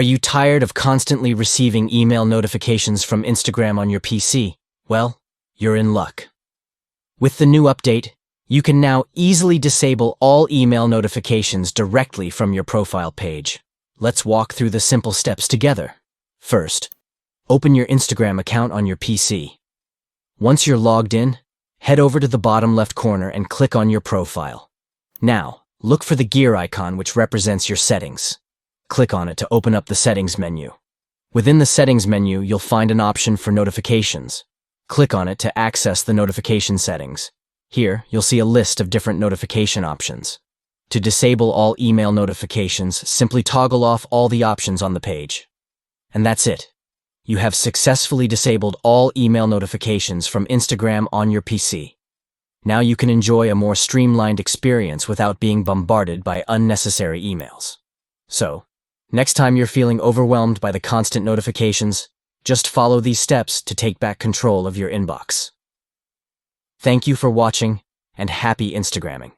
Are you tired of constantly receiving email notifications from Instagram on your PC? Well, you're in luck. With the new update, you can now easily disable all email notifications directly from your profile page. Let's walk through the simple steps together. First, open your Instagram account on your PC. Once you're logged in, head over to the bottom left corner and click on your profile. Now, look for the gear icon which represents your settings. Click on it to open up the settings menu. Within the settings menu, you'll find an option for notifications. Click on it to access the notification settings. Here, you'll see a list of different notification options. To disable all email notifications, simply toggle off all the options on the page. And that's it. You have successfully disabled all email notifications from Instagram on your PC. Now you can enjoy a more streamlined experience without being bombarded by unnecessary emails. So, next time you're feeling overwhelmed by the constant notifications, just follow these steps to take back control of your inbox. Thank you for watching, and happy Instagramming.